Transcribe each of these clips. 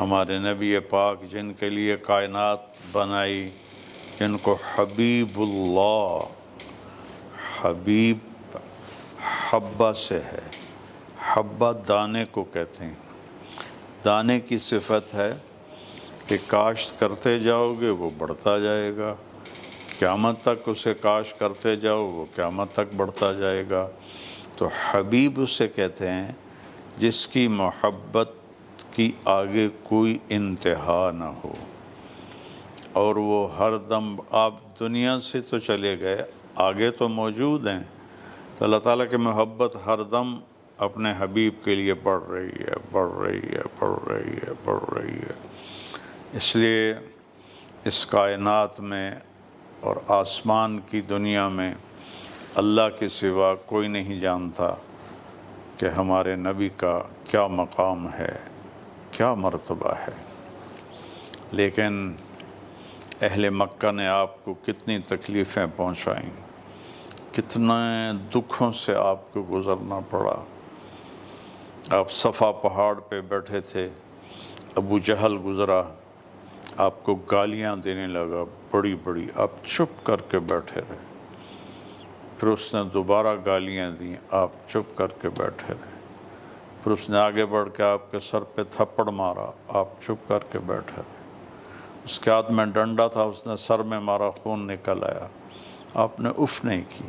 ہمارے نبی پاک جن کے لیے کائنات بنائی، جن کو حبیب اللہ، حبیب حبہ سے ہے، حبہ دانے کو کہتے ہیں، دانے کی صفت ہے کہ کاشت کرتے جاؤ گے وہ بڑھتا جائے گا، قیامت تک اسے کاشت کرتے جاؤ وہ قیامت تک بڑھتا جائے گا۔ تو حبیب اسے کہتے ہیں جس کی محبت کی آگے کوئی انتہا نہ ہو، اور وہ ہر دم، آپ دنیا سے تو چلے گئے، آگے تو موجود ہیں، تو اللہ تعالیٰ کی محبت ہر دم اپنے حبیب کے لیے بڑھ رہی ہے، بڑھ رہی ہے، بڑھ رہی ہے، بڑھ رہی ہے۔ اس لیے اس کائنات میں اور آسمان کی دنیا میں اللہ کے سوا کوئی نہیں جانتا کہ ہمارے نبی کا کیا مقام ہے، کیا مرتبہ ہے۔ لیکن اہل مکہ نے آپ کو کتنی تکلیفیں پہنچائیں، کتنے دکھوں سے آپ کو گزرنا پڑا۔ آپ صفا پہاڑ پہ بیٹھے تھے، ابو جہل گزرا، آپ کو گالیاں دینے لگا بڑی بڑی، آپ چپ کر کے بیٹھے رہے، پھر اس نے دوبارہ گالیاں دیں، آپ چپ کر کے بیٹھے رہے، پھر اس نے آگے بڑھ کے آپ کے سر پہ تھپڑ مارا، آپ چپ کر کے بیٹھے رہے، اس کے ہاتھ میں ڈنڈا تھا، اس نے سر میں مارا، خون نکل آیا، آپ نے اف نہیں کی،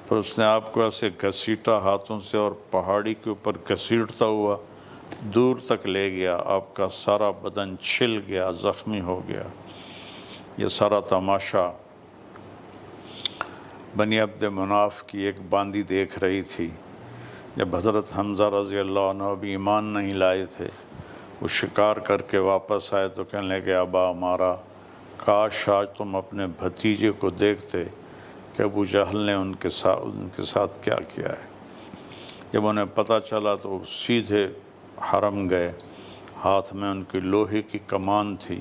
پھر اس نے آپ کو ایسے گھسیٹا ہاتھوں سے اور پہاڑی کے اوپر گھسیٹتا ہوا دور تک لے گیا، آپ کا سارا بدن چھل گیا، زخمی ہو گیا۔ یہ سارا تماشا بنی عبد مناف کی ایک باندی دیکھ رہی تھی۔ جب حضرت حمزہ رضی اللہ عنہ ابھی ایمان نہیں لائے تھے، وہ شکار کر کے واپس آئے تو کہنے لگے ابا ہمارا، کاش آج تم اپنے بھتیجے کو دیکھتے کہ ابو جہل نے ان کے ساتھ کیا کیا ہے۔ جب انہیں پتہ چلا تو وہ سیدھے حرم گئے، ہاتھ میں ان کی لوہے کی کمان تھی،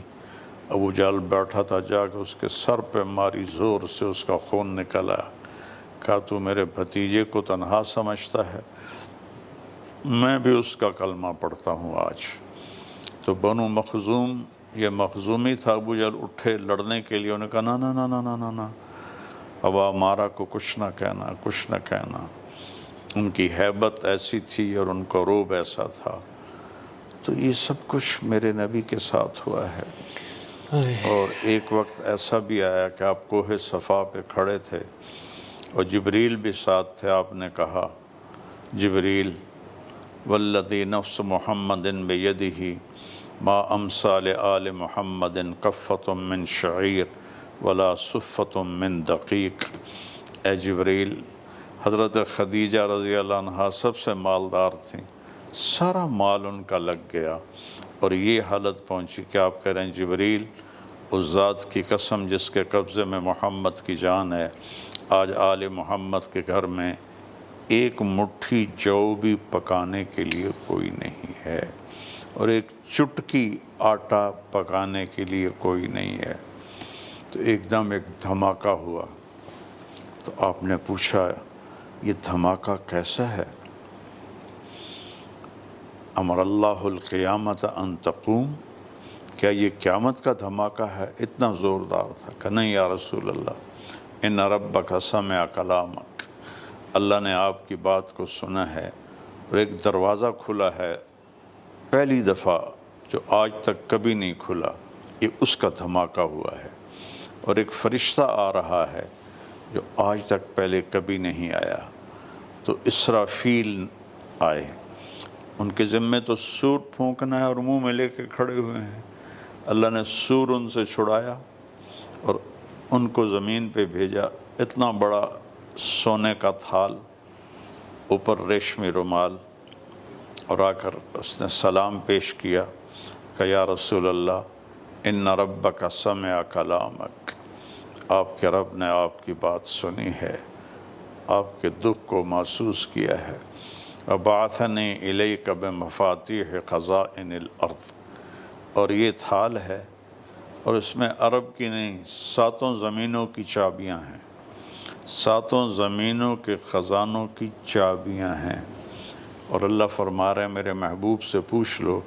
ابو جہل بیٹھا تھا، جا کے اس کے سر پہ ماری، زور سے اس کا خون نکلا۔ کہا تو میرے بھتیجے کو تنہا سمجھتا ہے، میں بھی اس کا کلمہ پڑھتا ہوں آج۔ تو بنو مخزوم، یہ مخزومی تھا، ابو جہل اٹھے لڑنے کے لیے، انہوں نے کہا نا نا نا نا نا نا نا، ابا مارا کو کچھ نہ کہنا، کچھ نہ کہنا۔ ان کی ہیبت ایسی تھی اور ان کا روب ایسا تھا۔ تو یہ سب کچھ میرے نبی کے ساتھ ہوا ہے۔ اور ایک وقت ایسا بھی آیا کہ آپ کوہ صفا پہ کھڑے تھے اور جبریل بھی ساتھ تھے، آپ نے کہا جبریل والذی نفس محمد بیدہ ما امسا لآل محمد کفۃ من شعیر ولا صفۃ من دقیق۔ اے جبریل، حضرت خدیجہ رضی اللہ عنہا سب سے مالدار تھیں، سارا مال ان کا لگ گیا، اور یہ حالت پہنچی کہ آپ کہہ رہے ہیں جبریل اس ذات کی قسم جس کے قبضے میں محمد کی جان ہے، آج آل محمد کے گھر میں ایک مٹھی جو بھی پکانے کے لیے کوئی نہیں ہے، اور ایک چٹکی آٹا پکانے کے لیے کوئی نہیں ہے۔ تو ایک دم ایک دھماکہ ہوا، تو آپ نے پوچھا یہ دھماکہ کیسا ہے؟ امر اللہ القیامت ان تقوم، کیا یہ قیامت کا دھماکہ ہے؟ اتنا زوردار تھا کہ نہیں یا رسول اللہ، ان ربک سمع کلامک، اللہ نے آپ کی بات کو سنا ہے، اور ایک دروازہ کھلا ہے پہلی دفعہ جو آج تک کبھی نہیں کھلا، یہ اس کا دھماکہ ہوا ہے، اور ایک فرشتہ آ رہا ہے جو آج تک پہلے کبھی نہیں آیا۔ تو اسرافیل آئے، ان کے ذمے تو سور پھونکنا ہے اور منہ میں لے کے کھڑے ہوئے ہیں۔ اللہ نے سور ان سے چھڑایا اور ان کو زمین پہ بھیجا، اتنا بڑا سونے کا تھال، اوپر ریشمی رومال، اور آ کر اس نے سلام پیش کیا کہ یا رسول اللہ ان ربک سمع کلامک، آپ کے رب نے آپ کی بات سنی ہے، آپ کے دکھ کو محسوس کیا ہے، وبعثنی الیک بمفاتیح خزائن الارض، اور یہ تھال ہے اور اس میں عرب کی نہیں 7 زمینوں کی چابیاں ہیں، 7 زمینوں کے خزانوں کی چابیاں ہیں، اور اللہ فرما رہے ہیں میرے محبوب سے پوچھ لو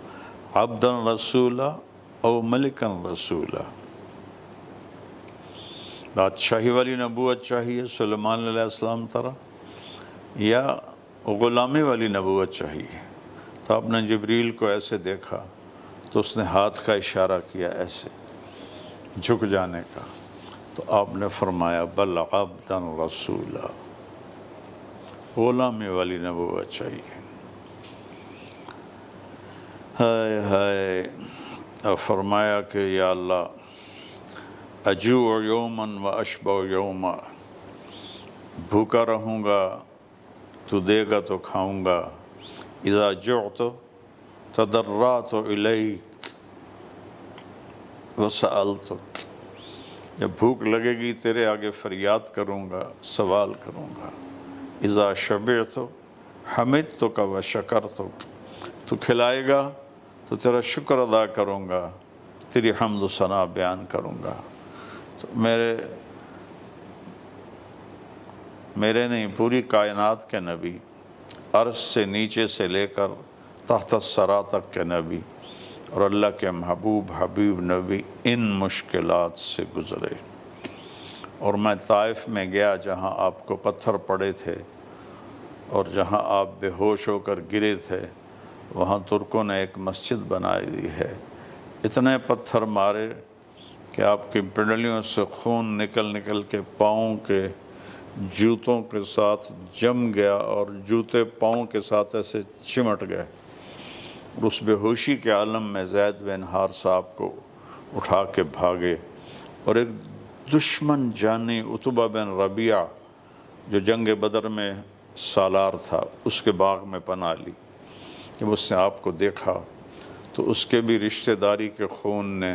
عبدن رسولا او ملکن رسولا، بادشاہی والی نبوت چاہیے سلیمان علیہ السلام طرح یا غلامی والی نبوت چاہیے؟ تو آپ نے جبریل کو ایسے دیکھا تو اس نے ہاتھ کا اشارہ کیا ایسے جھک جانے کا، تو آپ نے فرمایا بل عبدن رسولا، غلامی والی نبوت چاہیے۔ ہائے ہائے، اب فرمایا کہ یا اللہ اجوع یوماً و اشبع یوما، بھوکا رہوں گا تو دے گا تو کھاؤں گا، اذا جعت تضرعت الیک وسألتک، جب بھوک لگے گی تیرے آگے فریاد کروں گا، سوال کروں گا، اذا شبعت حمدتک وشکرتک، تو کھلائے گا تو تیرا شکر ادا کروں گا، تیری حمد و ثنا بیان کروں گا۔ تو میرے نہیں، پوری کائنات کے نبی، عرش سے نیچے سے لے کر تحت الثری تک کے نبی اور اللہ کے محبوب حبیب نبی ان مشکلات سے گزرے۔ اور میں طائف میں گیا جہاں آپ کو پتھر پڑے تھے اور جہاں آپ بے ہوش ہو کر گرے تھے، وہاں ترکوں نے ایک مسجد بنائی دی ہے، اتنے پتھر مارے کہ آپ کی پنڈلیوں سے خون نکل نکل کے پاؤں کے جوتوں کے ساتھ جم گیا اور جوتے پاؤں کے ساتھ ایسے چمٹ گئے۔ اس بے ہوشی کے عالم میں زید بن حارثہ صاحب کو اٹھا کے بھاگے اور ایک دشمن جانی عتبہ بن ربیعہ جو جنگ بدر میں سالار تھا، اس کے باغ میں پناہ لی۔ جب اس نے آپ کو دیکھا تو اس کے بھی رشتہ داری کے خون نے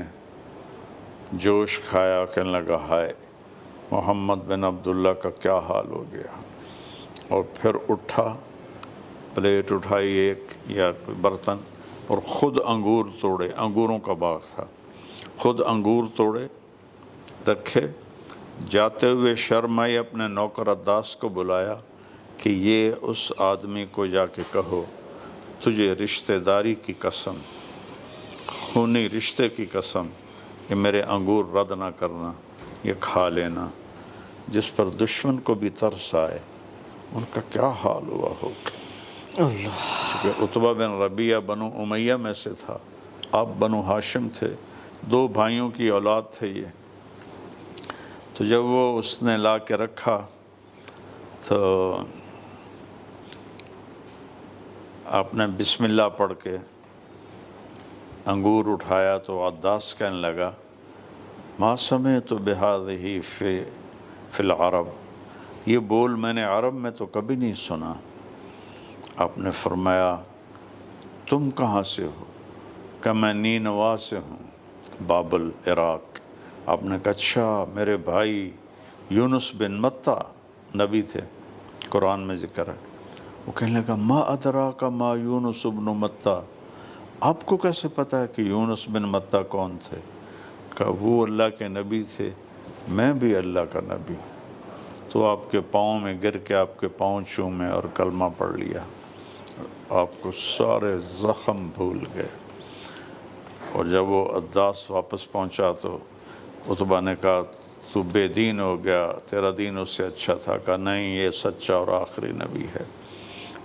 جوش کھایا، کہنے لگا ہائے محمد بن عبداللہ کا کیا حال ہو گیا۔ اور پھر اٹھا، پلیٹ اٹھائی ایک یا کوئی برتن، اور خود انگور توڑے، انگوروں کا باغ تھا، خود انگور توڑے رکھے، جاتے ہوئے شرم آئی اپنے نوکر عداس کو بلایا کہ یہ اس آدمی کو جا کے کہو تجھے رشتہ داری کی قسم، خونی رشتے کی قسم کہ میرے انگور رد نہ کرنا، یہ کھا لینا۔ جس پر دشمن کو بھی ترس آئے، ان کا کیا حال ہوا ہوگا۔ چونکہ عتبہ بن ربیعہ بنو امیہ میں سے تھا، آپ بنو ہاشم تھے، دو بھائیوں کی اولاد تھے یہ۔ تو جب وہ اس نے لا کے رکھا تو آپ نے بسم اللہ پڑھ کے انگور اٹھایا تو عداس کہنے لگا ما سمعت بہذہ فی العرب، یہ بول میں نے عرب میں تو کبھی نہیں سنا۔ آپ نے فرمایا تم کہاں سے ہو؟ کہ میں نینوا سے ہوں، بابل عراق۔ آپ نے کہا اچھا، میرے بھائی یونس بن متہ نبی تھے، قرآن میں ذکر ہے۔ وہ کہنے لگا ما ادراک ما یونس بن متہ، آپ کو کیسے پتہ ہے کہ یونس بن متہ کون تھے؟ کہا وہ اللہ کے نبی تھے، میں بھی اللہ کا نبی۔ تو آپ کے پاؤں میں گر کے آپ کے پاؤں چومے اور کلمہ پڑھ لیا، آپ کو سارے زخم بھول گئے۔ اور جب وہ عداس واپس پہنچا تو عتبہ نے کہا تو بے دین ہو گیا، تیرا دین اس سے اچھا تھا۔ کہا نہیں، یہ سچا اور آخری نبی ہے۔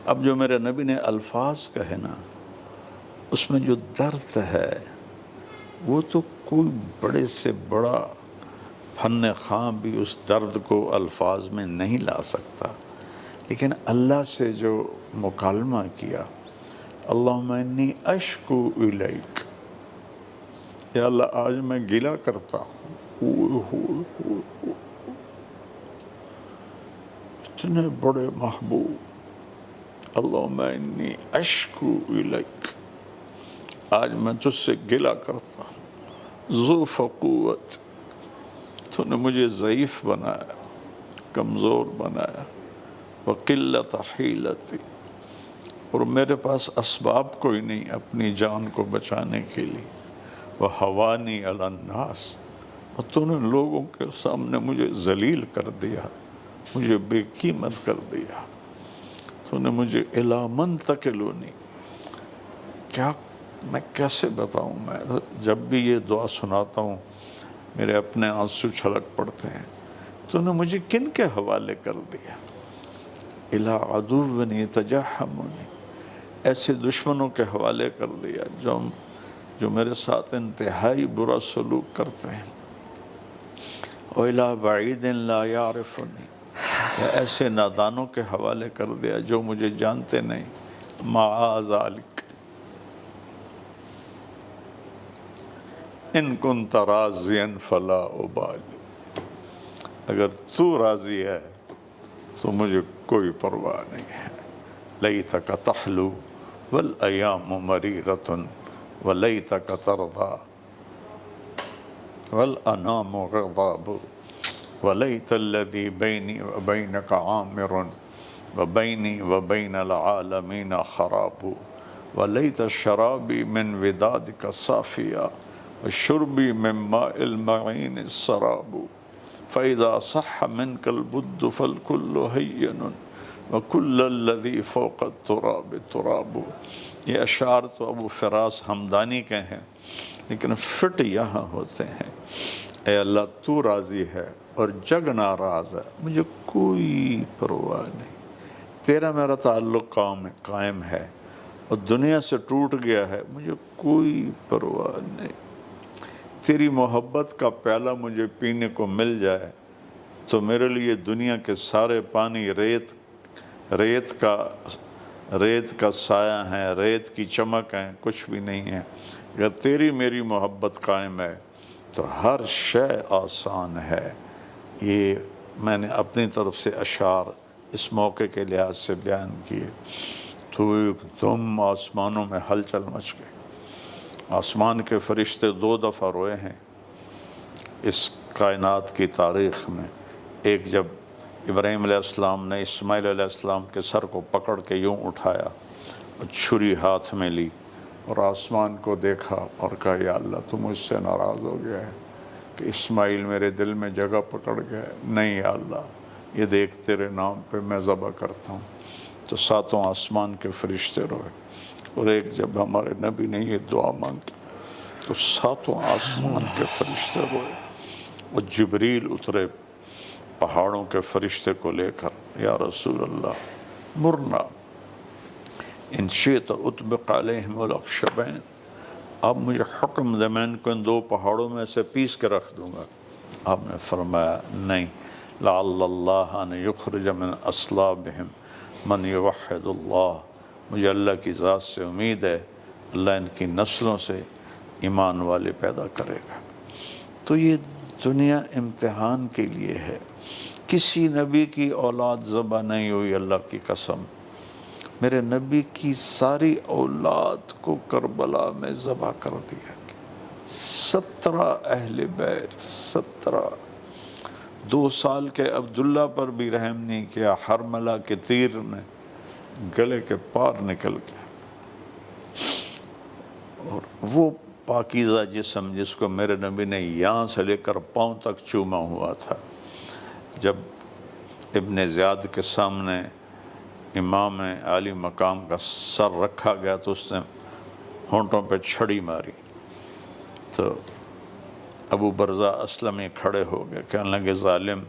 اب جو میرے نبی نے الفاظ کہے نا، اس میں جو درد ہے وہ تو کوئی بڑے سے بڑا فن خواں بھی اس درد کو الفاظ میں نہیں لا سکتا، لیکن اللہ سے جو مکالمہ کیا، اللہم انی اشکو الیک، یا اللہ آج میں گلہ کرتا ہوں، اتنے بڑے محبوب، اللہم انی اشکو الیک، آج میں تجھ سے گلہ کرتا ہوں، ذو قوت، تو نے مجھے ضعیف بنایا، کمزور بنایا، وقلت حیلتی، اور میرے پاس اسباب کوئی نہیں اپنی جان کو بچانے کے لیے، وحوانی علی الناس، اور تو نے لوگوں کے سامنے مجھے ذلیل کر دیا، مجھے بے قیمت کر دیا، تو نے مجھے الی من تکلونی، کیا میں کیسے بتاؤں، میں جب بھی یہ دعا سناتا ہوں میرے اپنے آنسو چھلک پڑتے ہیں۔ تو نے مجھے کن کے حوالے کر دیا؟ اِلیٰ عَدُوٍّ یَتَجَحَّمُنِی، ایسے دشمنوں کے حوالے کر دیا جو میرے ساتھ انتہائی برا سلوک کرتے ہیں۔ وَإِلَىٰ بَعِیدٍ لَا یَعْرِفُنِی، یا ایسے نادانوں کے حوالے کر دیا جو مجھے جانتے نہیں۔ مَعَ ذَلِکَ اِن کُنتَ رَاضِیًا فَلَا أُبَالِی، اگر تو راضی ہے تو مجھے کوئی پرواہ نہیں ہے۔ لیتک تحلو والایام مریرۃ ولیتک ترضی والانام غضاب ولیت الذی بینی وبینک عامر وبینی وبین العالمین خراب ولیت شرابی من ودادک صافیا وشربی من ماء المعین السراب فَإِذَا صَحَّ مِنْكَ الْبُدُّ فَالْكُلُّ هَيِّنٌ وَكُلَّ الَّذِي فَوْقَ التُّرَابِ تُرَابُ۔ یہ اشعار تو ابو فراس ہمدانی کے ہیں، لیکن فٹ یہاں ہوتے ہیں۔ اے اللہ تو راضی ہے اور جگ ناراض ہے، مجھے کوئی پرواہ نہیں۔ تیرا میرا تعلق قائم ہے اور دنیا سے ٹوٹ گیا ہے، مجھے کوئی پرواہ نہیں۔ تیری محبت کا پیالہ مجھے پینے کو مل جائے تو میرے لیے دنیا کے سارے پانی ریت کا سایہ ہیں، ریت کی چمک ہیں، کچھ بھی نہیں ہے۔ اگر تیری میری محبت قائم ہے تو ہر شے آسان ہے۔ یہ میں نے اپنی طرف سے اشعار اس موقع کے لحاظ سے بیان کیے تو ایک دم آسمانوں میں ہلچل مچ گئی۔ آسمان کے فرشتے 2 دفعہ روئے ہیں اس کائنات کی تاریخ میں۔ ایک جب ابراہیم علیہ السلام نے اسماعیل علیہ السلام کے سر کو پکڑ کے یوں اٹھایا اور چھری ہاتھ میں لی اور آسمان کو دیکھا اور کہا یا اللہ تو مجھ سے ناراض ہو گیا ہے کہ اسماعیل میرے دل میں جگہ پکڑ گیا ہے۔ نہیں یا اللہ، یہ دیکھ تیرے نام پہ میں ذبح کرتا ہوں۔ تو 7 آسمان کے فرشتے روئے، اور ایک جب ہمارے نبی نے یہ دعا مانگی تو 7 آسمان کے فرشتے روئے، اور جبریل اترے پہاڑوں کے فرشتے کو لے کر، یا رسول اللہ مرنا ان شئت اطبق علیہم الاخشبین، اب مجھے حکم دے میں ان کو ان 2 پہاڑوں میں سے پیس کے رکھ دوں گا۔ آپ نے فرمایا نہیں، لعل اللہ ان یخرج من اصلابہم من یوحد اللہ، مجھے اللہ کی ذات سے امید ہے اللہ ان کی نسلوں سے ایمان والے پیدا کرے گا۔ تو یہ دنیا امتحان کے لیے ہے۔ کسی نبی کی اولاد ذبح نہیں ہوئی، اللہ کی قسم۔ میرے نبی کی ساری اولاد کو کربلا میں ذبح کر دیا گیا۔ 17 اہل بیت، 17۔ 2 سال کے عبداللہ پر بھی رحم نہیں کیا، حرملہ کے تیر نے گلے کے پار نکل گیا۔ اور وہ پاکیزہ جسم جس کو میرے نبی نے یہاں سے لے کر پاؤں تک چوما ہوا تھا، جب ابن زیاد کے سامنے امام عالی مقام کا سر رکھا گیا تو اس نے ہونٹوں پہ چھڑی ماری، تو ابو برزہ اسلمی کھڑے ہو گئے، کہنے لگے ظالم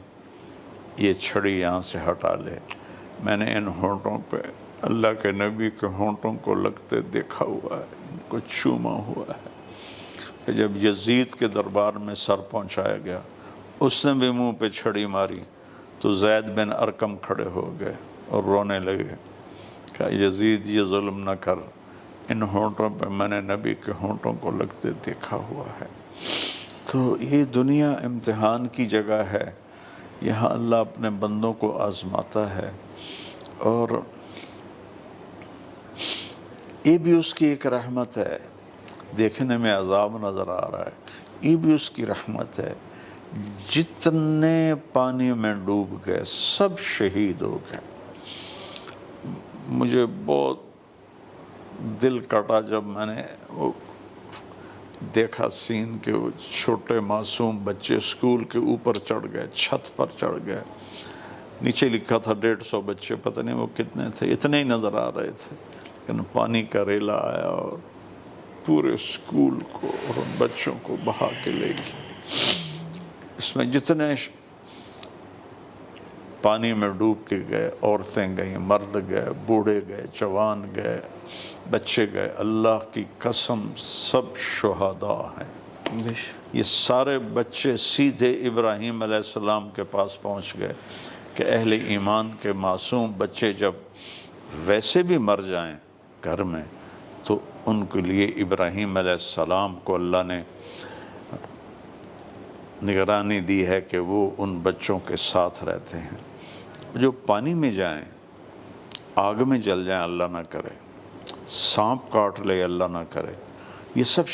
یہ چھڑی یہاں سے ہٹا لے، میں نے ان ہونٹوں پہ اللہ کے نبی کے ہونٹوں کو لگتے دیکھا ہوا ہے، ان کو چوما ہوا ہے۔ کہ جب یزید کے دربار میں سر پہنچایا گیا، اس نے بھی منہ پہ چھڑی ماری تو زید بن ارقم کھڑے ہو گئے اور رونے لگے، کہ یزید یہ ظلم نہ کر، ان ہونٹوں پہ میں نے نبی کے ہونٹوں کو لگتے دیکھا ہوا ہے۔ تو یہ دنیا امتحان کی جگہ ہے، یہاں اللہ اپنے بندوں کو آزماتا ہے، اور یہ بھی اس کی ایک رحمت ہے۔ دیکھنے میں عذاب نظر آ رہا ہے، یہ بھی اس کی رحمت ہے۔ جتنے پانی میں ڈوب گئے سب شہید ہو گئے۔ مجھے بہت دل کٹا جب میں نے وہ دیکھا سین کہ وہ چھوٹے معصوم بچے اسکول کے اوپر چڑھ گئے، چھت پر چڑھ گئے، نیچے لکھا تھا 150 بچے، پتہ نہیں وہ کتنے تھے، اتنے ہی نظر آ رہے تھے، لیکن پانی کا ریلا آیا اور پورے اسکول کو اور ان بچوں کو بہا کے لے گئی۔ اس میں جتنے پانی میں ڈوب کے گئے، عورتیں گئیں، مرد گئے، بوڑھے گئے، جوان گئے، بچے گئے، اللہ کی قسم سب شہداء ہیں۔ یہ سارے بچے سیدھے ابراہیم علیہ السلام کے پاس پہنچ گئے کہ اہل ایمان کے معصوم بچے جب ویسے بھی مر جائیں گھر میں تو ان کے لیے ابراہیم علیہ السلام کو اللہ نے نگرانی دی ہے کہ وہ ان بچوں کے ساتھ رہتے ہیں۔ جو پانی میں جائیں، آگ میں جل جائیں، اللہ نہ کرے، سانپ کاٹ لے، اللہ نہ کرے، یہ سب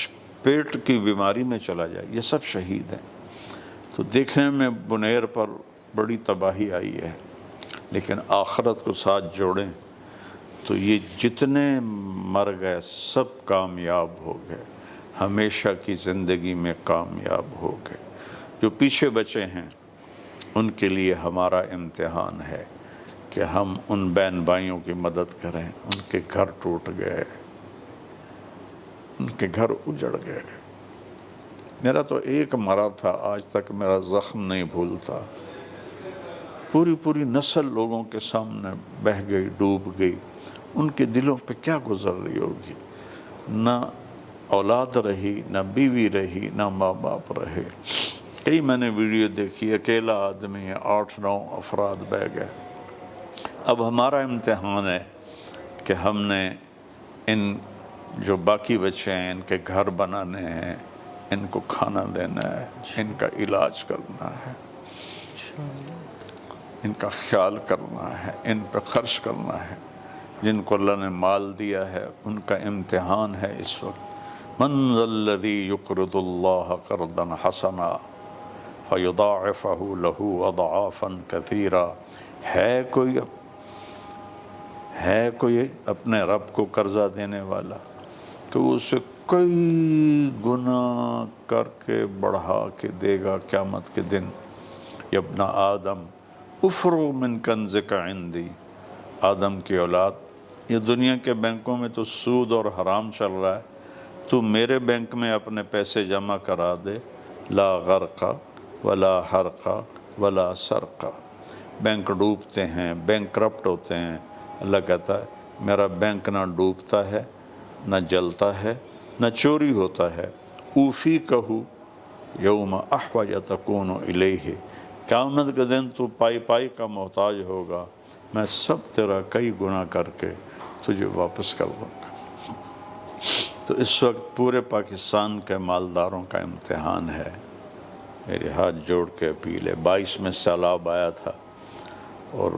پیٹ کی بیماری میں چلا جائے، یہ سب شہید ہیں۔ تو دیکھنے میں بنیر پر بڑی تباہی آئی ہے، لیکن آخرت کو ساتھ جوڑیں تو یہ جتنے مر گئے سب کامیاب ہو گئے، ہمیشہ کی زندگی میں کامیاب ہو گئے۔ جو پیچھے بچے ہیں ان کے لیے ہمارا امتحان ہے کہ ہم ان بہن بھائیوں کی مدد کریں، ان کے گھر ٹوٹ گئے، ان کے گھر اجڑ گئے۔ میرا تو ایک مرا تھا، آج تک میرا زخم نہیں بھولتا۔ پوری نسل لوگوں کے سامنے بہہ گئی، ڈوب گئی، ان کے دلوں پہ کیا گزر رہی ہوگی؟ نہ اولاد رہی، نہ بیوی رہی، نہ ماں باپ رہے۔ کئی میں نے ویڈیو دیکھی، اکیلا آدمی 8-9 افراد بہ گئے۔ اب ہمارا امتحان ہے کہ ہم نے ان جو باقی بچے ہیں ان کے گھر بنانے ہیں، ان کو کھانا دینا ہے، ان کا علاج کرنا ہے، ان کا خیال کرنا ہے، ان پہ خرچ کرنا ہے۔ جن کو اللہ نے مال دیا ہے ان کا امتحان ہے اس وقت۔ من ذا الذی یقرض اللہ قرضا حسنا فیضاعفہ لہ اضعافا کثیرا۔ ہے کوئی اپنے رب کو قرضہ دینے والا کہ وہ اسے کئی گنا کر کے بڑھا کے دے گا قیامت کے دن؟ یا ابن آدم افرغ من کنزک عندی، آدم کی اولاد، یہ دنیا کے بینکوں میں تو سود اور حرام چل رہا ہے، تو میرے بینک میں اپنے پیسے جمع کرا دے۔ لا غرق ولا حرق ولا سرق، بینک ڈوبتے ہیں، بینک کرپٹ ہوتے ہیں، اللہ کہتا ہے میرا بینک نہ ڈوبتا ہے، نہ جلتا ہے، نہ چوری ہوتا ہے۔ اوفی کہو یوم احوج تکون الیہ، قیامت کے دن تو پائی کا محتاج ہوگا، میں سب تیرا کئی گنا کر کے تجھے واپس کر دوں گا۔ تو اس وقت پورے پاکستان کے مالداروں کا امتحان ہے۔ میرے ہاتھ جوڑ کے اپیل ہے، 22 میں سیلاب آیا تھا اور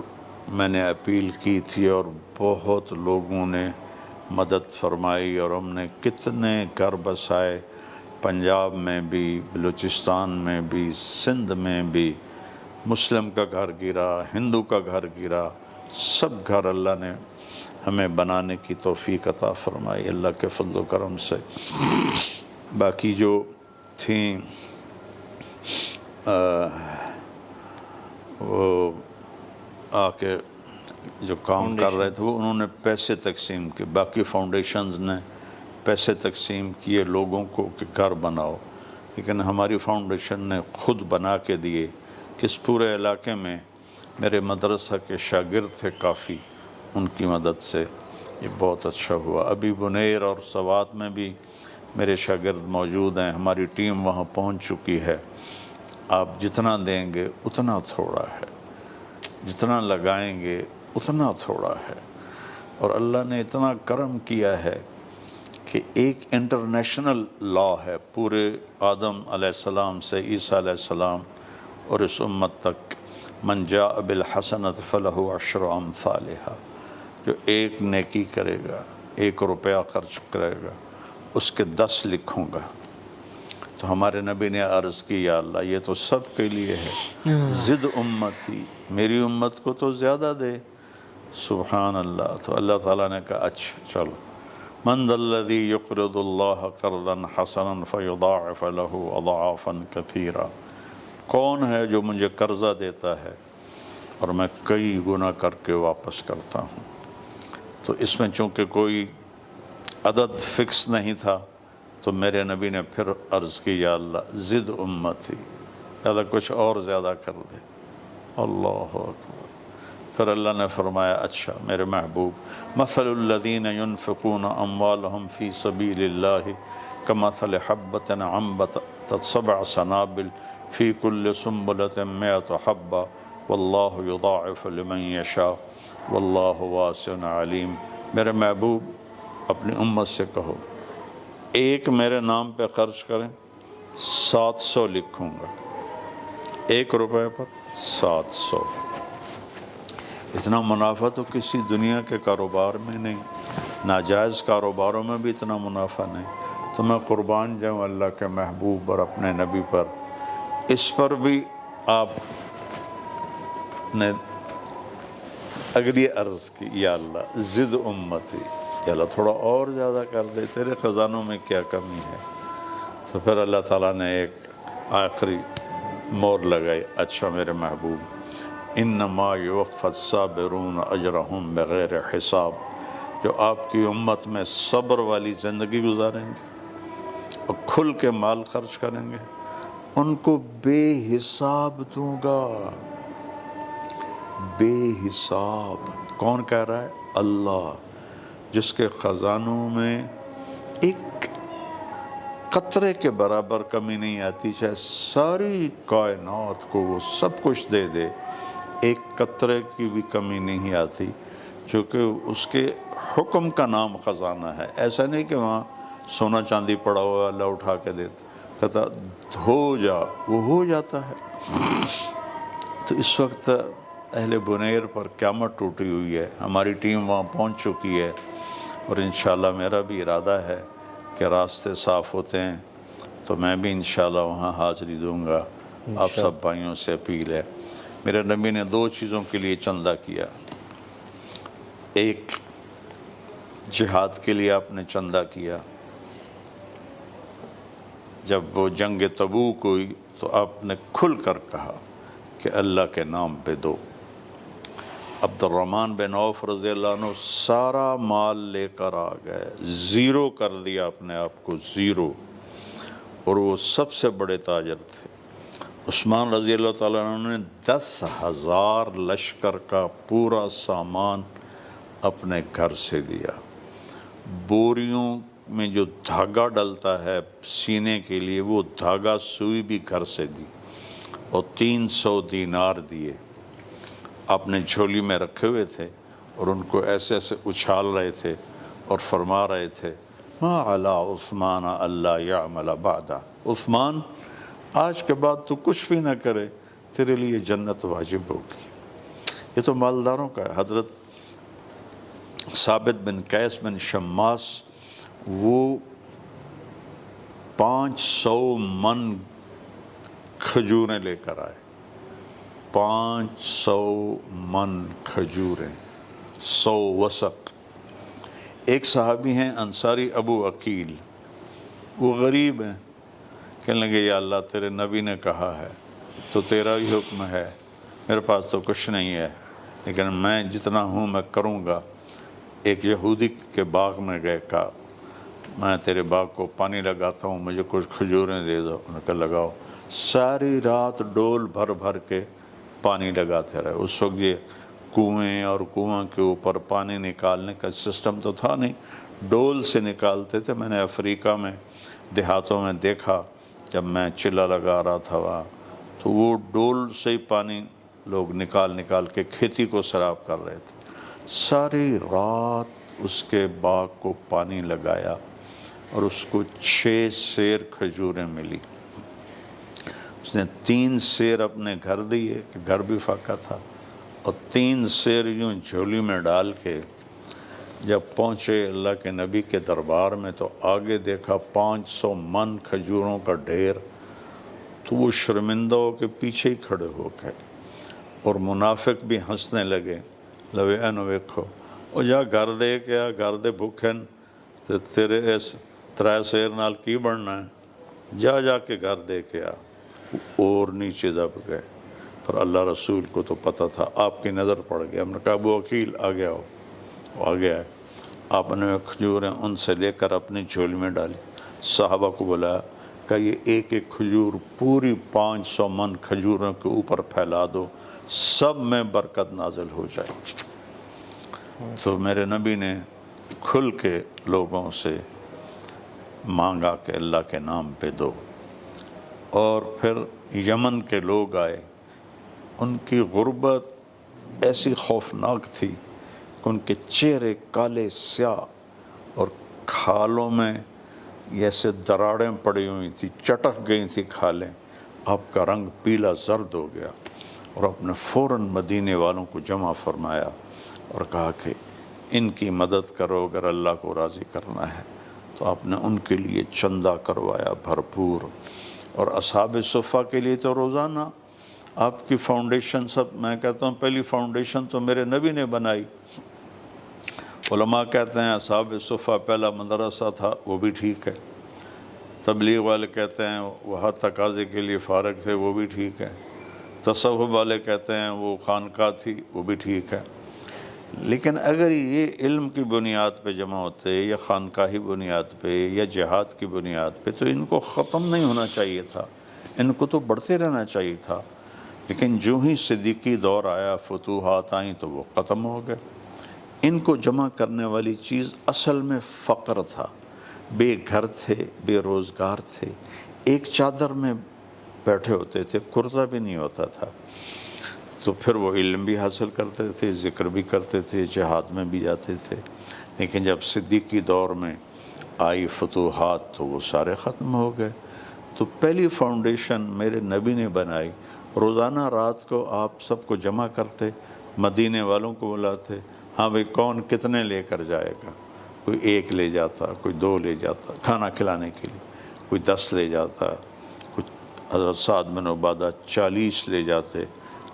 میں نے اپیل کی تھی اور بہت لوگوں نے مدد فرمائی اور ہم نے کتنے گھر بسائے، پنجاب میں بھی، بلوچستان میں بھی، سندھ میں بھی۔ مسلم کا گھر گرا، ہندو کا گھر گرا، سب گھر اللہ نے ہمیں بنانے کی توفیق عطا فرمائی اللہ کے فضل و کرم سے۔ باقی جو تھیں وہ آ کے جو کام کر رہے تھے وہ انہوں نے پیسے تقسیم کیے، باقی فاؤنڈیشنز نے پیسے تقسیم کیے لوگوں کو کہ گھر بناؤ، لیکن ہماری فاؤنڈیشن نے خود بنا کے دیے کہ اس پورے علاقے میں میرے مدرسہ کے شاگرد تھے کافی، ان کی مدد سے یہ بہت اچھا ہوا۔ ابھی بنیر اور سوات میں بھی میرے شاگرد موجود ہیں، ہماری ٹیم وہاں پہنچ چکی ہے۔ آپ جتنا دیں گے اتنا تھوڑا ہے، جتنا لگائیں گے اتنا تھوڑا ہے، اور اللہ نے اتنا کرم کیا ہے کہ ایک انٹرنیشنل لا ہے پورے آدم علیہ السلام سے عیسیٰ علیہ السلام اور اس امت تک، من جاء بالحسنۃ فلہ عشر امثالھا، جو ایک نیکی کرے گا، 1 روپیہ خرچ کرے گا، اس کے 10 لکھوں گا۔ تو ہمارے نبی نے عرض کی یا اللہ یہ تو سب کے لیے ہے، زد امتی، میری امت کو تو زیادہ دے۔ سبحان اللہ۔ تو اللہ تعالیٰ نے کہا اچھا چلو، من ذا الذی یقرض اللہ قرضا حسنا فیضاعف لہ اضعافا کثیرا، کون ہے جو مجھے قرضہ دیتا ہے اور میں کئی گنا کر کے واپس کرتا ہوں۔ تو اس میں چونکہ کوئی عدد فکس نہیں تھا تو میرے نبی نے پھر عرض کی یا اللہ زد امتی، یا اللہ کچھ اور زیادہ کر دے۔ اللہ اکبر۔ پھر اللہ نے فرمایا اچھا میرے محبوب، مثل الذین ينفقون اموالهم فی سبیل اللہ کمثل حبۃ انبتت سبع سنابل فی کل سنبلۃ مئۃ حبۃ واللہ یضاعف لمن یشاء واللہ واسع علیم۔ میرے محبوب اپنی امت سے کہو ایک میرے نام پہ خرچ کریں 700 لکھوں گا، 1 روپے پر 700۔ اتنا منافع تو کسی دنیا کے کاروبار میں نہیں، ناجائز کاروباروں میں بھی اتنا منافع نہیں۔ تو میں قربان جاؤں اللہ کے محبوب اور اپنے نبی پر، اس پر بھی آپ نے اگلی عرض کی یا اللہ زد امتی، یا اللہ تھوڑا اور زیادہ کر دے، تیرے خزانوں میں کیا کمی ہے۔ تو پھر اللہ تعالیٰ نے ایک آخری مور لگائی، اچھا میرے محبوب انما یوفی الصابرون اجرہم بغیر حساب، جو آپ کی امت میں صبر والی زندگی گزاریں گے اور کھل کے مال خرچ کریں گے ان کو بے حساب دوں گا، بے حساب۔ کون کہہ رہا ہے؟ اللہ، جس کے خزانوں میں ایک قطرے کے برابر کمی نہیں آتی، چاہے ساری کائنات کو وہ سب کچھ دے دے، ایک قطرے کی بھی کمی نہیں آتی، چونکہ اس کے حکم کا نام خزانہ ہے۔ ایسا نہیں کہ وہاں سونا چاندی پڑا ہوا اللہ اٹھا کے دیتا، کہتا ہو جا، وہ ہو جاتا ہے۔ تو اس وقت اہل بنیر پر قیامت ٹوٹی ہوئی ہے، ہماری ٹیم وہاں پہنچ چکی ہے، اور انشاءاللہ میرا بھی ارادہ ہے کہ راستے صاف ہوتے ہیں تو میں بھی انشاءاللہ وہاں حاضری دوں گا۔ آپ سب بھائیوں سے اپیل ہے، میرے نبی نے 2 چیزوں کے لیے چندہ کیا، ایک جہاد کے لیے آپ نے چندہ کیا، جب وہ جنگ تبوک ہوئی تو آپ نے کھل کر کہا کہ اللہ کے نام پہ دو۔ عبد الرحمن بن عوف رضی اللہ عنہ سارا مال لے کر آ گئے، زیرو کر دیا اپنے آپ کو، زیرو، اور وہ سب سے بڑے تاجر تھے۔ عثمان رضی اللہ تعالیٰ عنہ نے 10,000 لشکر کا پورا سامان اپنے گھر سے دیا، بوریوں میں جو دھاگا ڈلتا ہے سینے کے لیے وہ دھاگا سوئی بھی گھر سے دی، اور 300 دینار دیے، اپنے جھولی میں رکھے ہوئے تھے، اور ان کو ایسے ایسے اچھال رہے تھے اور فرما رہے تھے ما علی عثمان اللہ یعمل بعدہ، عثمان آج کے بعد تو کچھ بھی نہ کرے، تیرے لیے جنت واجب ہوگی۔ یہ تو مالداروں کا ہے۔ حضرت ثابت بن قیس بن شماس وہ 500 من کھجوریں لے کر آئے، 500 من کھجوریں، 100 وسق۔ ایک صحابی ہیں انصاری ابو عقیل، وہ غریب ہیں، کہنے لگے یا اللہ تیرے نبی نے کہا ہے تو تیرا ہی حکم ہے، میرے پاس تو کچھ نہیں ہے، لیکن میں جتنا ہوں میں کروں گا۔ ایک یہودی کے باغ میں گئے، کہا میں تیرے باغ کو پانی لگاتا ہوں، مجھے کچھ کھجوریں دے دو، انہوں نے کہا لگاؤ۔ ساری رات ڈول بھر بھر کے پانی لگاتے رہے۔ اس وقت یہ کنویں اور کنواں کے اوپر پانی نکالنے کا سسٹم تو تھا نہیں، ڈول سے نکالتے تھے۔ میں نے افریقہ میں دیہاتوں میں دیکھا، جب میں چلہ لگا رہا تھا وہاں، تو وہ ڈول سے ہی پانی لوگ نکال نکال کے کھیتی کو سیراب کر رہے تھے۔ ساری رات اس کے باغ کو پانی لگایا اور اس کو 6 سیر کھجوریں ملی۔ اس نے 3 سیر اپنے گھر دیے کہ گھر بھی فاقہ تھا، اور 3 سیر یوں جھولی میں ڈال کے جب پہنچے اللہ کے نبی کے دربار میں تو آگے دیکھا 500 من کھجوروں کا ڈھیر، تو وہ شرمندہ ہو کے پیچھے ہی کھڑے ہو گئے، اور منافق بھی ہنسنے لگے، لوے اینو ویکھو او جا گھر دے کیا گھر دے بھوکھن تے تیرے اس 3 سیر نال کی بننا ہے، جا جا کے گھر دے کے آ۔ اور نیچے دب گئے، پر اللہ رسول کو تو پتہ تھا، آپ کی نظر پڑ گیا۔ ہم نے کہا ابو عقیل آگے آؤ، وہ آگے آئے، آپ نے کھجوریں ان سے لے کر اپنی جھولی میں ڈالی، صحابہ کو بلایا کہ یہ ایک ایک کھجور پوری 500 من کھجوروں کے اوپر پھیلا دو، سب میں برکت نازل ہو جائے گی۔ تو میرے نبی نے کھل کے لوگوں سے مانگا کہ اللہ کے نام پہ دو۔ اور پھر یمن کے لوگ آئے، ان کی غربت ایسی خوفناک تھی کہ ان کے چہرے کالے سیاہ اور کھالوں میں ایسے دراڑیں پڑی ہوئی تھی، چٹک گئی تھی کھالیں، آپ کا رنگ پیلا زرد ہو گیا۔ اور آپ نے فوراً مدینے والوں کو جمع فرمایا اور کہا کہ ان کی مدد کرو اگر اللہ کو راضی کرنا ہے۔ تو آپ نے ان کے لیے چندہ کروایا بھرپور، اور اصحاب صفہ کے لیے تو روزانہ آپ کی فاؤنڈیشن، سب میں کہتا ہوں پہلی فاؤنڈیشن تو میرے نبی نے بنائی۔ علماء کہتے ہیں اصحاب صفہ پہلا مدرسہ تھا، وہ بھی ٹھیک ہے۔ تبلیغ والے کہتے ہیں وہ تقاضے کے لیے فارغ تھے، وہ بھی ٹھیک ہے۔ تصوف والے کہتے ہیں وہ خانقاہ تھی، وہ بھی ٹھیک ہے۔ لیکن اگر یہ علم کی بنیاد پہ جمع ہوتے یا خانقاہی بنیاد پہ یا جہاد کی بنیاد پہ تو ان کو ختم نہیں ہونا چاہیے تھا، ان کو تو بڑھتے رہنا چاہیے تھا۔ لیکن جو ہی صدیقی دور آیا، فتوحات آئیں تو وہ ختم ہو گئے۔ ان کو جمع کرنے والی چیز اصل میں فقر تھا، بے گھر تھے، بے روزگار تھے، ایک چادر میں بیٹھے ہوتے تھے، کرتا بھی نہیں ہوتا تھا۔ تو پھر وہ علم بھی حاصل کرتے تھے، ذکر بھی کرتے تھے، جہاد میں بھی جاتے تھے۔ لیکن جب صدیقی دور میں آئی فتوحات تو وہ سارے ختم ہو گئے۔ تو پہلی فاؤنڈیشن میرے نبی نے بنائی۔ روزانہ رات کو آپ سب کو جمع کرتے، مدینے والوں کو بلاتے، ہاں بھئی کون کتنے لے کر جائے گا؟ کوئی 1 لے جاتا، کوئی 2 لے جاتا کھانا کھلانے کے لیے، کوئی 10 لے جاتا، کچھ حضرت سعد بن عبادہ 40 لے جاتے،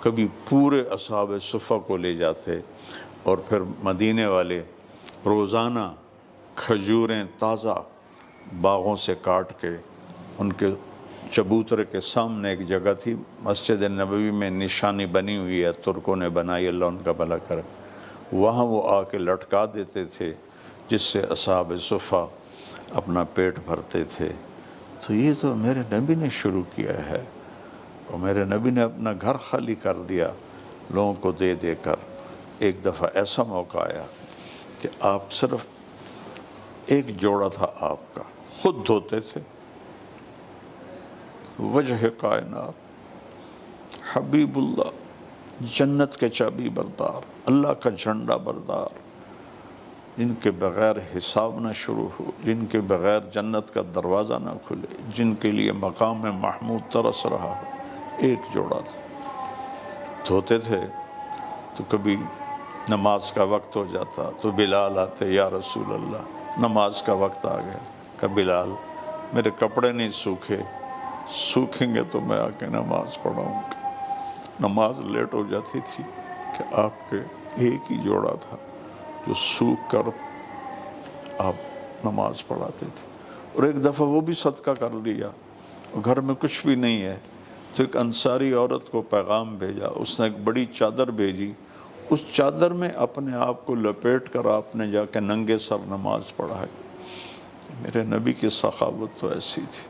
کبھی پورے اصحاب صفہ کو لے جاتے۔ اور پھر مدینے والے روزانہ کھجوریں تازہ باغوں سے کاٹ کے، ان کے چبوترے کے سامنے ایک جگہ تھی مسجد نبوی میں، نشانی بنی ہوئی ہے، ترکوں نے بنائی، اللہ ان کا بھلا کرے، وہاں وہ آ کے لٹکا دیتے تھے، جس سے اصحاب صفہ اپنا پیٹ بھرتے تھے۔ تو یہ تو میرے نبی نے شروع کیا ہے، اور میرے نبی نے اپنا گھر خالی کر دیا لوگوں کو دے دے کر۔ ایک دفعہ ایسا موقع آیا کہ آپ صرف ایک جوڑا تھا آپ کا، خود دھوتے تھے، وجہ کائنات حبیب اللہ، جنت کے چابی بردار، اللہ کا جھنڈا بردار، جن کے بغیر حساب نہ شروع ہو، جن کے بغیر جنت کا دروازہ نہ کھلے، جن کے لیے مقام محمود ترس رہا ہو، ایک جوڑا تھا۔ دھوتے تھے تو کبھی نماز کا وقت ہو جاتا تو بلال آتے، یا رسول اللہ نماز کا وقت آ گیا۔ کہ بلال میرے کپڑے نہیں سوکھیں گے تو میں آ کے نماز پڑھاؤں گا۔ نماز لیٹ ہو جاتی تھی کہ آپ کے ایک ہی جوڑا تھا جو سوکھ کر آپ نماز پڑھاتے تھے۔ اور ایک دفعہ وہ بھی صدقہ کر دیا، گھر میں کچھ بھی نہیں ہے تو ایک انصاری عورت کو پیغام بھیجا، اس نے ایک بڑی چادر بھیجی، اس چادر میں اپنے آپ کو لپیٹ کر آپ نے جا کے ننگے سر نماز پڑھائی۔ میرے نبی کی سخاوت تو ایسی تھی۔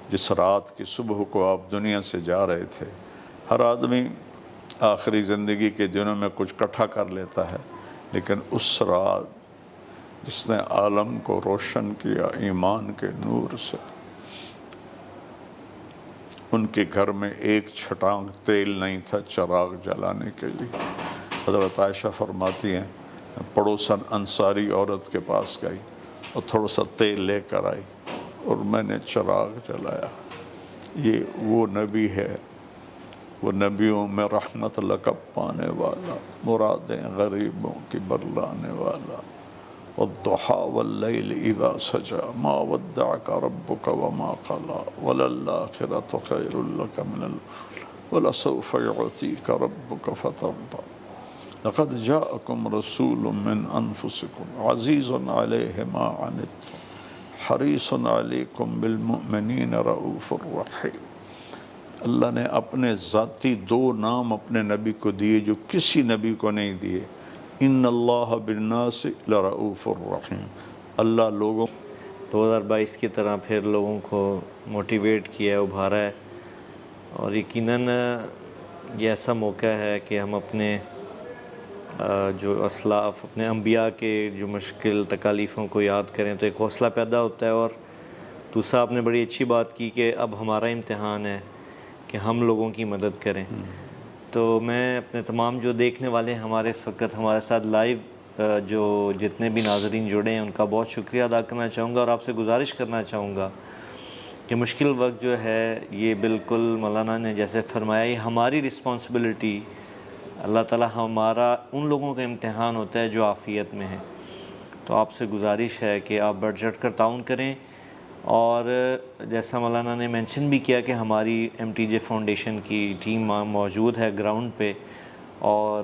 جس رات کی صبح کو آپ دنیا سے جا رہے تھے، ہر آدمی آخری زندگی کے دنوں میں کچھ اکٹھا کر لیتا ہے، لیکن اس رات جس نے عالم کو روشن کیا ایمان کے نور سے، ان کے گھر میں ایک چھٹانگ تیل نہیں تھا چراغ جلانے کے لیے۔ حضرت عائشہ فرماتی ہیں پڑوسن انصاری عورت کے پاس گئی اور تھوڑا سا تیل لے کر آئی اور میں نے چراغ جلایا۔ یہ وہ نبی ہے، وہ نبیوں میں رحمت لقب پانے والا، مرادیں غریبوں کی برلانے والا۔ والضحى واللیل اذا سجى ما ودعك ربك وما قلى وللآخرة خير لك من الأولى ولسوف يعطيك ربك فترضى لقد جاءكم رسول من أنفسكم عزيز عليه ما عنتم حریص علیکم بالمؤمنین رؤوف الرحیم۔ اللہ نے اپنے ذاتی 2 نام اپنے نبی کو دیے جو کسی نبی کو نہیں دیے، ان اللہ بالناس لرؤوف الرحیم، اللہ لوگوں 2022 کی طرح پھر لوگوں کو موٹیویٹ کیا ہے، ابھارا ہے، اور یقیناً یہ ایسا موقع ہے کہ ہم اپنے جو اسلاف، اپنے انبیاء کے جو مشکل تکالیفوں کو یاد کریں تو ایک حوصلہ پیدا ہوتا ہے۔ اور دوسرا آپ نے بڑی اچھی بات کی کہ اب ہمارا امتحان ہے کہ ہم لوگوں کی مدد کریں۔ تو میں اپنے تمام جو دیکھنے والے ہیں ہمارے اس وقت ہمارے ساتھ لائیو جو جتنے بھی ناظرین جڑے ہیں ان کا بہت شکریہ ادا کرنا چاہوں گا، اور آپ سے گزارش کرنا چاہوں گا کہ مشکل وقت جو ہے یہ بالکل مولانا نے جیسے فرمایا یہ ہماری رسپانسبلٹی، اللہ تعالیٰ ہمارا ان لوگوں کا امتحان ہوتا ہے جو عافیت میں ہیں۔ تو آپ سے گزارش ہے کہ آپ بڑھ چڑھ کر تعاون کریں، اور جیسا مولانا نے مینشن بھی کیا کہ ہماری MTJ فاؤنڈیشن کی ٹیم موجود ہے گراؤنڈ پہ، اور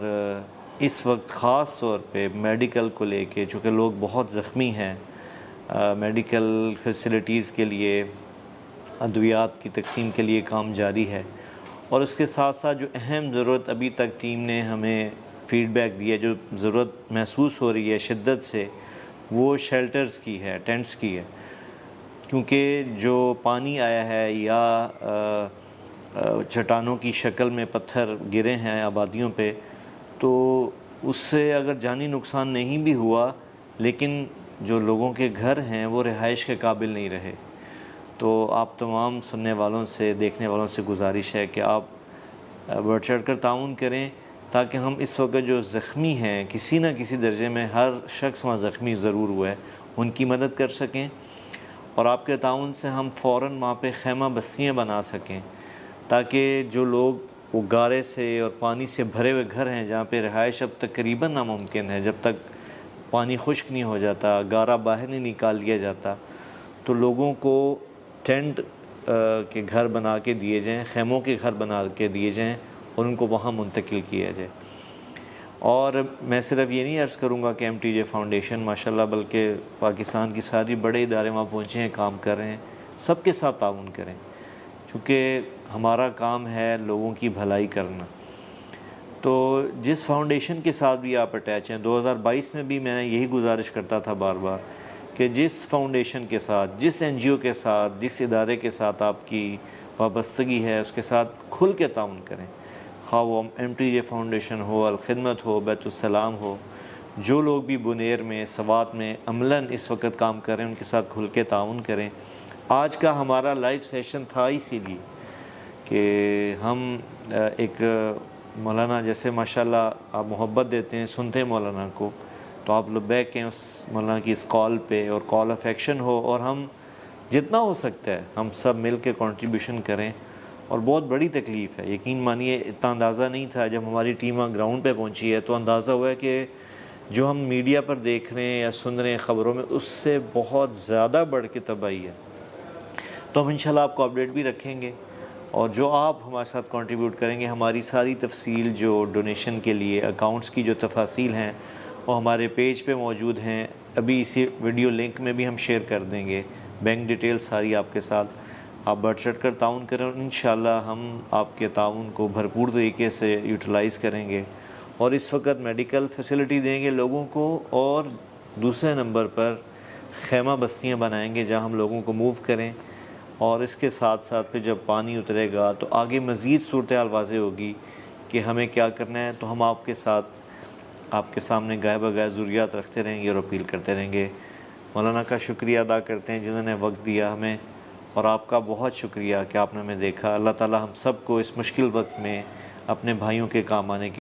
اس وقت خاص طور پہ میڈیکل کو لے کے، چونکہ لوگ بہت زخمی ہیں، میڈیکل فیسلٹیز کے لیے، ادویات کی تقسیم کے لیے کام جاری ہے۔ اور اس کے ساتھ ساتھ جو اہم ضرورت ابھی تک ٹیم نے ہمیں فیڈ بیک دی ہے، جو ضرورت محسوس ہو رہی ہے شدت سے، وہ شیلٹرز کی ہے، ٹینٹس کی ہے، کیونکہ جو پانی آیا ہے یا چٹانوں کی شکل میں پتھر گرے ہیں آبادیوں پہ، تو اس سے اگر جانی نقصان نہیں بھی ہوا لیکن جو لوگوں کے گھر ہیں وہ رہائش کے قابل نہیں رہے۔ تو آپ تمام سننے والوں سے، دیکھنے والوں سے گزارش ہے کہ آپ بڑھ چڑھ کر تعاون کریں، تاکہ ہم اس وقت جو زخمی ہیں کسی نہ کسی درجے میں، ہر شخص وہاں زخمی ضرور ہوا ہے، ان کی مدد کر سکیں، اور آپ کے تعاون سے ہم فوراً وہاں پہ خیمہ بستیاں بنا سکیں، تاکہ جو لوگ وہ گارے سے اور پانی سے بھرے ہوئے گھر ہیں جہاں پہ رہائش اب تقریباً ناممکن ہے جب تک پانی خشک نہیں ہو جاتا، گارا باہر نہیں نکال لیا جاتا، تو لوگوں کو ٹینٹ کے گھر بنا کے دیے جائیں، خیموں کے گھر بنا کے دیے جائیں، اور ان کو وہاں منتقل کیا جائے۔ اور میں صرف یہ نہیں عرض کروں گا کہ MTJ فاؤنڈیشن ماشاءاللہ، بلکہ پاکستان کی ساری بڑے ادارے وہاں پہنچے ہیں، کام کر رہے ہیں، سب کے ساتھ تعاون کریں، چونکہ ہمارا کام ہے لوگوں کی بھلائی کرنا۔ تو جس فاؤنڈیشن کے ساتھ بھی آپ اٹیچ ہیں، 2022 میں بھی میں یہی گزارش کرتا تھا بار بار کہ جس فاؤنڈیشن کے ساتھ، جس NGO کے ساتھ، جس ادارے کے ساتھ آپ کی وابستگی ہے اس کے ساتھ کھل کے تعاون کریں، خواہ وہ MTJ فاؤنڈیشن ہو، الخدمت ہو، بیت السلام ہو، جو لوگ بھی بنیر میں، سوات میں عملاً اس وقت کام کر رہے ہیں ان کے ساتھ کھل کے تعاون کریں۔ آج کا ہمارا لائیو سیشن تھا اسی لیے کہ ہم ایک مولانا جیسے ماشاءاللہ آپ محبت دیتے ہیں، سنتے ہیں مولانا کو، تو آپ لبیک ہیں اس مولانا کی اس کال پہ، اور کال آف ایکشن ہو، اور ہم جتنا ہو سکتا ہے ہم سب مل کے کنٹریبیوشن کریں۔ اور بہت بڑی تکلیف ہے، یقین مانیے اتنا اندازہ نہیں تھا جب ہماری ٹیم گراؤنڈ پہ پہنچی ہے تو اندازہ ہوا ہے کہ جو ہم میڈیا پر دیکھ رہے ہیں یا سن رہے ہیں خبروں میں، اس سے بہت زیادہ بڑھ کے تباہی ہے۔ تو ہم انشاءاللہ آپ کو اپڈیٹ بھی رکھیں گے، اور جو آپ ہمارے ساتھ کنٹریبیوٹ کریں گے، ہماری ساری تفصیل جو ڈونیشن کے لیے اکاؤنٹس کی جو تفاصیل ہیں وہ ہمارے پیج پہ موجود ہیں، ابھی اسی ویڈیو لنک میں بھی ہم شیئر کر دیں گے، بینک ڈیٹیل ساری آپ کے ساتھ۔ آپ بڑھ چڑھ کر تعاون کریں، اور انشاءاللہ ہم آپ کے تعاون کو بھرپور طریقے سے یوٹیلائز کریں گے، اور اس وقت میڈیکل فیسلٹی دیں گے لوگوں کو، اور دوسرے نمبر پر خیمہ بستیاں بنائیں گے جہاں ہم لوگوں کو موو کریں۔ اور اس کے ساتھ ساتھ پھر جب پانی اترے گا تو آگے مزید صورتحال واضح ہوگی کہ ہمیں کیا کرنا ہے، تو ہم آپ کے ساتھ، آپ کے سامنے گائے بغیر ضروریات رکھتے رہیں گے اور اپیل کرتے رہیں گے۔ مولانا کا شکریہ ادا کرتے ہیں جنہوں نے وقت دیا ہمیں، اور آپ کا بہت شکریہ کہ آپ نے ہمیں دیکھا۔ اللہ تعالی ہم سب کو اس مشکل وقت میں اپنے بھائیوں کے کام آنے کی